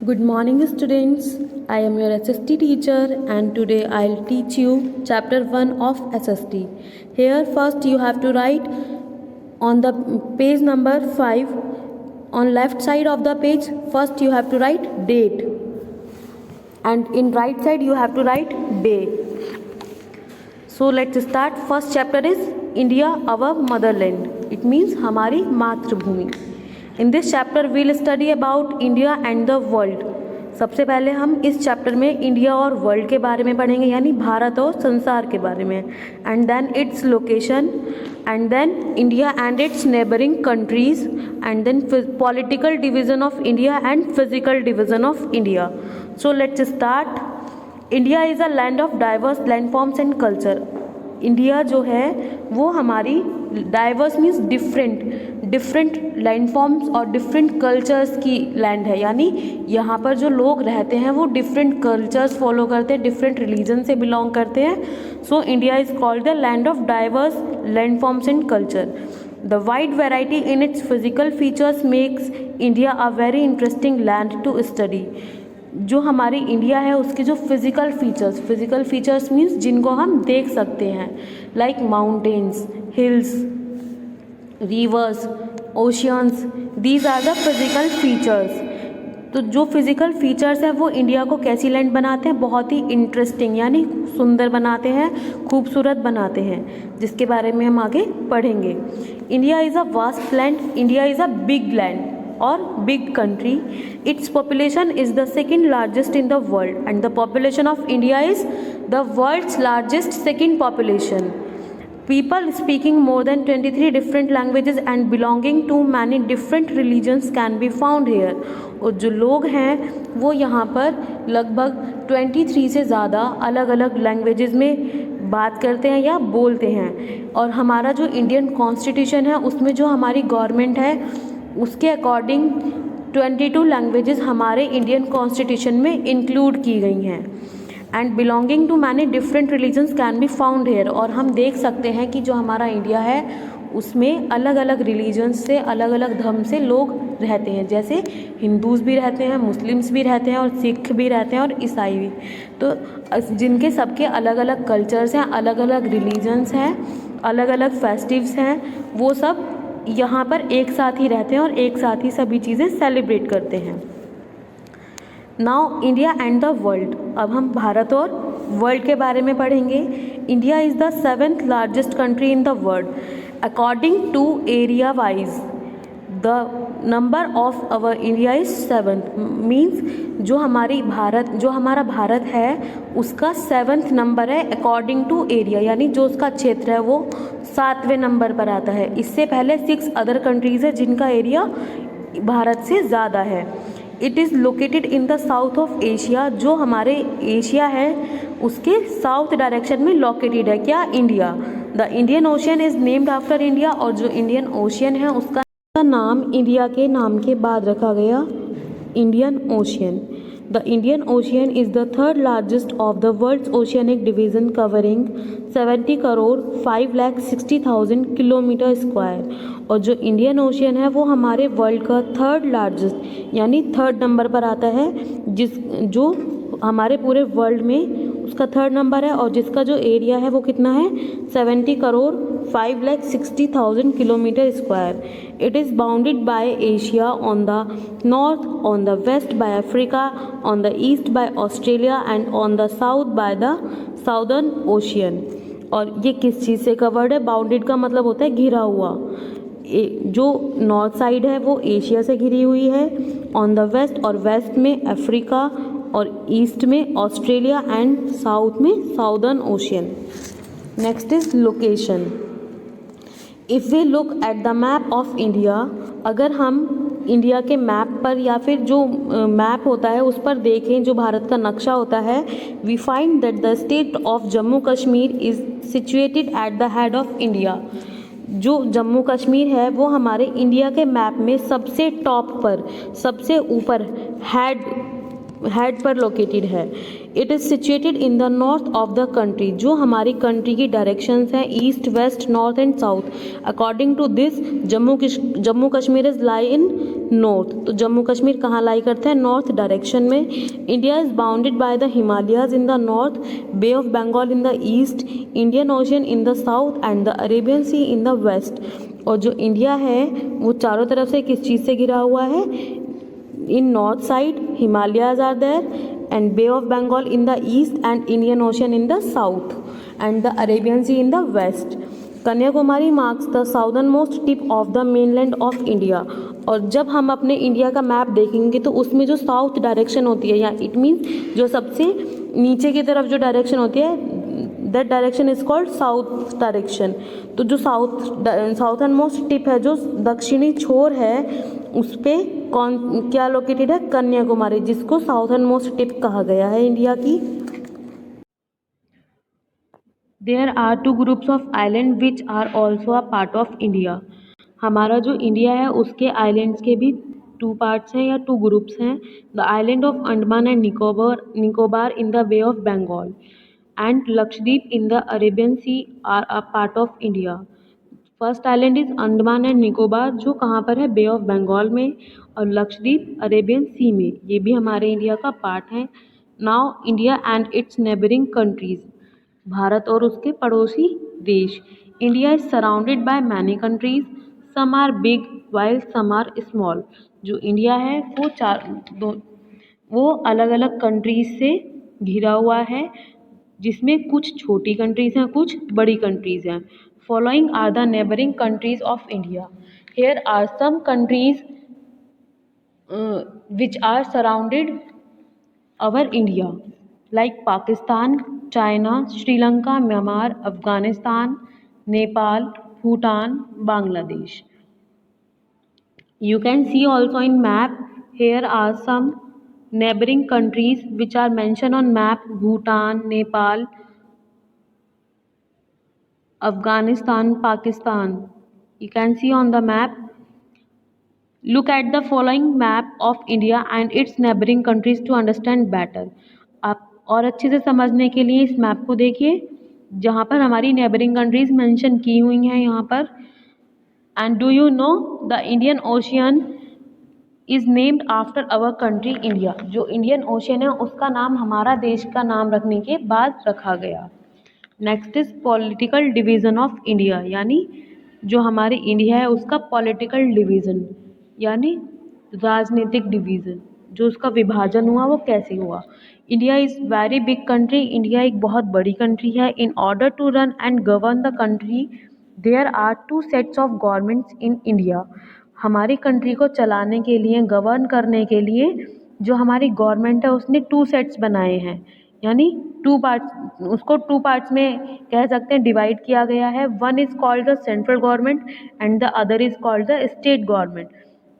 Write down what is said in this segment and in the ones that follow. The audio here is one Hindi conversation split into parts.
Good morning, students. I am your SST teacher, and today I'll teach you chapter 1 of SST. Here, first you have to write on the page number 5. On left side of the page, first you have to write date, and in right side you have to write day. So let's start. First chapter is India, our motherland. It means हमारी मातृभूमि. In this chapter we'll study about India and the world. सबसे पहले हम इस चैप्टर में इंडिया और वर्ल्ड के बारे में पढ़ेंगे, यानी भारत और संसार के बारे में. And then its location, and then India and its neighbouring countries, and then political division of India and physical division of India. So let's start. India is a land of diverse landforms and culture. India जो है वो हमारी डाइवर्स मीन्स डिफरेंट लैंडफॉर्म्स और डिफरेंट कल्चर्स की लैंड है, यानी यहाँ पर जो लोग रहते हैं वो डिफरेंट कल्चर्स फॉलो करते हैं, डिफरेंट रिलीजन से बिलोंग करते हैं. So India is called the land of diverse landforms and culture. The wide variety in its physical features makes India a very interesting land to study. जो हमारी इंडिया है उसके जो फिज़िकल फीचर्स मीन्स जिनको हम देख सकते हैं, like mountains, hills, rivers, oceans, these are the physical features. तो जो फिज़िकल फीचर्स हैं वो इंडिया को कैसी लैंड बनाते हैं, बहुत ही इंटरेस्टिंग यानी सुंदर बनाते हैं, खूबसूरत बनाते हैं, जिसके बारे में हम आगे पढ़ेंगे. India is a vast land. India is a big land or big country. Its population is the second largest in the world, and the population of India is the world's largest second population. People speaking more than 23 different languages and belonging to many different religions can be found here. और जो लोग हैं वो यहाँ पर लगभग 23 से ज़्यादा अलग अलग लैंग्वेजेस में बात करते हैं या बोलते हैं. और हमारा जो इंडियन कॉन्स्टिट्यूशन है उसमें जो हमारी गवर्नमेंट है उसके अकॉर्डिंग 22 लैंग्वेजेस हमारे इंडियन कॉन्स्टिट्यूशन में इंक्लूड की गई हैं. And belonging to many different religions can be found here. और हम देख सकते हैं कि जो हमारा इंडिया है उसमें अलग अलग रिलीजन्स से, अलग अलग धर्म से लोग रहते हैं, जैसे हिंदूज़ भी रहते हैं, मुस्लिम्स भी रहते हैं, और सिख भी रहते हैं, और ईसाई भी. तो जिनके सबके अलग अलग कल्चर्स हैं, अलग अलग रिलीजन्स हैं, अलग अलग फेस्टिव्स हैं, वो सब यहाँ पर एक साथ ही रहते हैं और एक साथ ही सभी चीज़ें सेलिब्रेट करते हैं. Now India and the world. अब हम भारत और वर्ल्ड के बारे में पढ़ेंगे. India is the 7th largest country in the world. According to area wise the number of our India is 7th. Means जो हमारा भारत है उसका 7th नंबर है अकॉर्डिंग टू एरिया, यानी जो उसका क्षेत्र है वो 7वें नंबर पर आता है. इससे पहले 6 अदर कंट्रीज़ है जिनका एरिया भारत से ज़्यादा है. It is located in the south of Asia. जो हमारे एशिया है उसके साउथ डायरेक्शन में लोकेटेड है क्या, India. The Indian Ocean is named after India. और जो इंडियन ओशियन है उसका नाम इंडिया के नाम के बाद रखा गया, Indian ocean. The Indian Ocean is the 3rd largest of the world's oceanic division, covering 70 crore 5,60,000 kilometre square. और जो इंडियन ओशियन है वो हमारे वर्ल्ड का 3rd लार्जेस्ट यानी 3rd नंबर पर आता है, जो हमारे पूरे वर्ल्ड में उसका 3rd नंबर है, और जिसका जो एरिया है वो कितना है, 70 crore 5,60,000 kilometre square. It is bounded by Asia on the north, on the west by Africa, on the east by Australia, and on the south by the southern ocean. और ये किस चीज़ से कवर्ड है, बाउंडेड का मतलब होता है घिरा हुआ. जो नॉर्थ साइड है वो एशिया से घिरी हुई है, ऑन द वेस्ट और वेस्ट में अफ्रीका, और ईस्ट में ऑस्ट्रेलिया, एंड साउथ में southern ocean. Next is location. If we look at the map of India, अगर हम इंडिया के मैप पर या फिर जो मैप होता है उस पर देखें, जो भारत का नक्शा होता है, we find that the state of Jammu Kashmir is situated at the head of India. जो जम्मू कश्मीर है वो हमारे इंडिया के मैप में सबसे टॉप पर, सबसे ऊपर, हेड हेड पर लोकेटेड है। It is situated in the north of the country, जो हमारी कंट्री की डायरेक्शंस हैं east, west, north and south. According to this Jammu Kashmir is lie in north. तो जम्मू कश्मीर कहाँ लाई करता है? नॉर्थ डायरेक्शन में। India is bounded by the Himalayas in the north, Bay of Bengal in the east, Indian Ocean in the south and the Arabian Sea in the west. और जो इंडिया है वो चारों तरफ से किस चीज़ से घिरा हुआ है? In north side Himalayas are there and Bay of Bengal in the east and Indian Ocean in the south and the Arabian Sea in the west. Kanyakumari marks the southernmost tip of the mainland of India. और जब हम अपने इंडिया का मैप देखेंगे तो उसमें जो साउथ डायरेक्शन होती है, या इट मीन्स जो सबसे नीचे की तरफ जो डायरेक्शन होती है, that direction is called south direction. तो जो साउथर्न मोस्ट टिप है, जो दक्षिणी छोर है, उस पे क्या लोकेटेड है? कन्याकुमारी, जिसको साउथर्न मोस्ट टिप कहा गया है इंडिया की। There are 2 groups of island which are also a part of India. हमारा जो इंडिया है उसके आइलैंड्स के भी 2 पार्ट्स हैं या 2 ग्रुप्स हैं। The island of Andaman and Nicobar in the Bay of Bengal and Lakshadweep in the Arabian Sea are a part of India. First island is Andaman and Nicobar, जो कहाँ पर है? बे ऑफ बंगाल में। और लक्षद्वीप अरेबियन सी में, ये भी हमारे इंडिया का पार्ट है। Now India and its neighbouring countries, Bharat और उसके पड़ोसी देश। India is surrounded by many countries, some are big while some are small. जो इंडिया है वो अलग अलग कंट्रीज से घिरा हुआ है, जिसमें कुछ छोटी कंट्रीज हैं, कुछ बड़ी कंट्रीज हैं। Following are the neighbouring countries of India. Here are some countries which are surrounded our India, like Pakistan, China, Sri Lanka, Myanmar, Afghanistan, Nepal, Bhutan, Bangladesh. You can see also in map, here are some neighboring countries which are mentioned on map: Bhutan, Nepal, Afghanistan, Pakistan. You can see on the map. Look at the following map of India and its neighboring countries to understand better. आप और अच्छे से समझने के लिए इस मैप को देखिए, जहाँ पर हमारी नेबरिंग कंट्रीज मेंशन की हुई हैं यहाँ पर। And do you know the Indian Ocean is named after our country India. जो इंडियन ओशियन है उसका नाम हमारा देश का नाम रखने के बाद रखा गया। Next is political division of India, यानी जो हमारी इंडिया है उसका पॉलिटिकल डिवीज़न, यानी राजनीतिक डिवीज़न, जो उसका विभाजन हुआ वो कैसे हुआ। India is very big country, India एक बहुत बड़ी कंट्री है। In order to run and govern the country there are 2 sets of governments in India. हमारी कंट्री को चलाने के लिए, गवर्न करने के लिए जो हमारी गवर्नमेंट है उसने 2 सेट्स बनाए हैं, यानी 2 पार्ट्स, उसको 2 पार्ट्स में कह सकते हैं डिवाइड किया गया है। One is called the central government and the other is called the state government.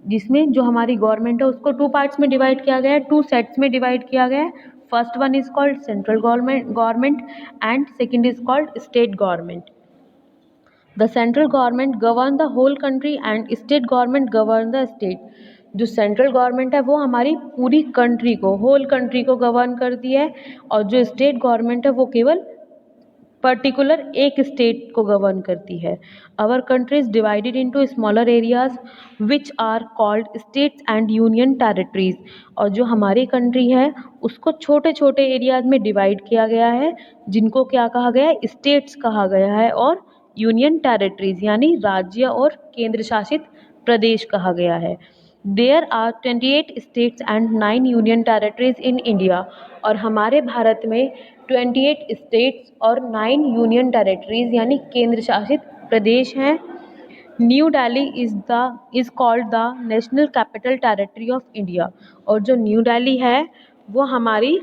जिसमें जो हमारी गवर्नमेंट है उसको 2 पार्ट्स में डिवाइड किया गया है, 2 सेट्स में डिवाइड किया गया है। First one is called central government and second is called state government. The central government govern the whole country and state government govern the state. जो सेंट्रल गवर्नमेंट है वो हमारी पूरी कंट्री को, होल कंट्री को गवर्न करती है, और जो स्टेट गवर्नमेंट है वो केवल पर्टिकुलर एक स्टेट को गवर्न करती है। Our country is divided into smaller areas which are called states and union territories. और जो हमारी कंट्री है उसको छोटे छोटे एरियाज में डिवाइड किया गया है, जिनको क्या कहा गया है? स्टेट्स कहा गया है, और यूनियन टेरिटरीज यानी राज्य और केंद्र शासित प्रदेश कहा गया है। There are 28 states and 9 union territories in India. और हमारे भारत में 28 स्टेट्स और 9 यूनियन टेरिटरीज यानी केंद्र शासित प्रदेश हैं। New Delhi is called the national capital territory of India. और जो न्यू दिल्ली है वो हमारी,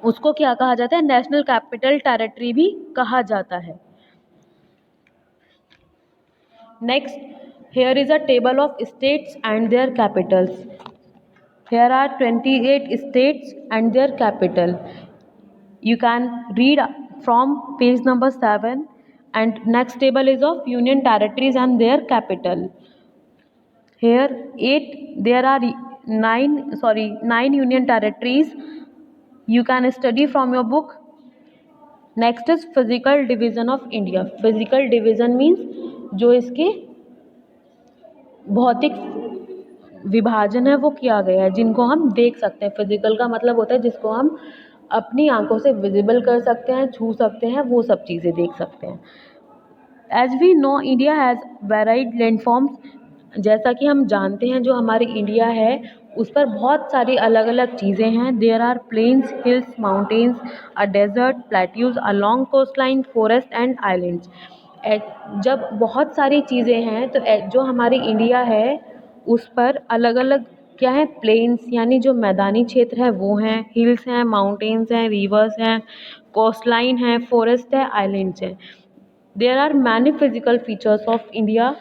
उसको क्या कहा जाता है? नेशनल कैपिटल टेरिटरी भी कहा जाता है। Next, here is a table of states and their capitals. Here are 28 states and their capital. You can read from page number 7, and next table is of union territories and their capital. Here there are 9 union territories. You can study from your book. Next is physical division of India. Physical division means जो इसके भौतिक विभाजन है वो किया गया है, जिनको हम देख सकते हैं. फिजिकल का मतलब होता है जिसको हम अपनी आंखों से विजिबल कर सकते हैं, छू सकते हैं, वो सब चीज़ें देख सकते हैं. As we know India has varied landforms. जैसा कि हम जानते हैं जो हमारी इंडिया है उस पर बहुत सारी अलग अलग चीज़ें हैं. There are plains, hills, mountains, a desert, plateaus, a long coast line, forest and islands. जब बहुत सारी चीज़ें हैं तो जो हमारी इंडिया है उस पर अलग अलग क्या है, प्लेन्स यानी जो मैदानी क्षेत्र है वो हैं, हिल्स हैं, माउंटेन्स हैं, रिवर्स हैं, कोस्ट लाइन है, फॉरेस्ट है, आइलैंड्स हैं. There are many physical features of India.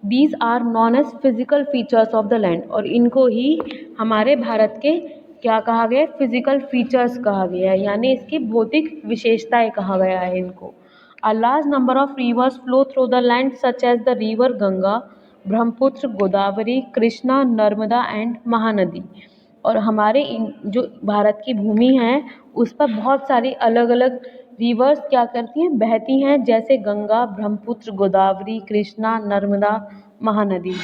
These are known as physical features of the land. और इनको ही हमारे भारत के क्या कहा गया है, फिजिकल फीचर्स कहा गया है, यानी इसकी भौतिक विशेषताएं कहा गया है इनको. A large number of rivers flow through the land such as the river Ganga, Brahmaputra, Godavari, Krishna, Narmada and Mahanadi. और हमारे जो भारत की भूमि है उस पर बहुत सारी अलग अलग रिवर्स क्या करती हैं, बहती हैं, जैसे Ganga, Brahmaputra, Godavari, Krishna, Narmada, Mahanadi.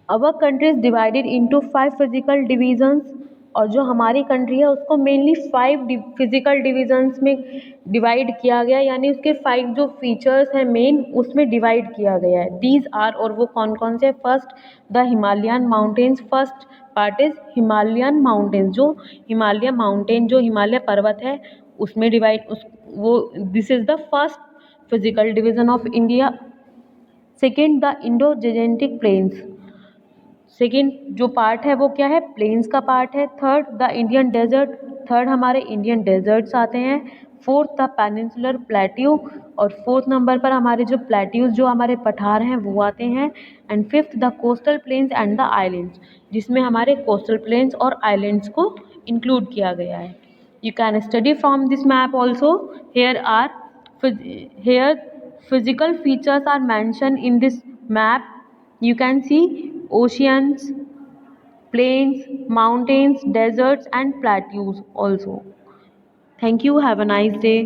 Our country is divided into 5 physical divisions. और जो हमारी कंट्री है उसको मेनली 5 फिजिकल डिवीजन्स में डिवाइड किया गया, यानी उसके 5 जो फीचर्स हैं मेन उसमें डिवाइड किया गया है. दीज आर, और वो कौन कौन से. First the Himalayan mountains. First part is Himalayan mountains. जो हिमालय माउंटेन, जो हिमालय पर्वत है उसमें वो this is the first physical division of India. Second the Indo Gangetic plains. Second जो पार्ट है वो क्या है, प्लेन्स का पार्ट है. Third the Indian desert. Third हमारे इंडियन डेजर्ट्स आते हैं. Fourth the peninsular plateau. और फोर्थ नंबर पर हमारे जो प्लेट्यूज, जो हमारे पठार हैं वो आते हैं. And fifth the coastal plains and the islands, जिसमें हमारे कोस्टल प्लेन्स और आइलैंड्स को इंक्लूड किया गया है. You can study from this map also. Here physical features are mentioned in this map. You can see oceans, plains, mountains, deserts and plateaus also. Thank you. Have a nice day.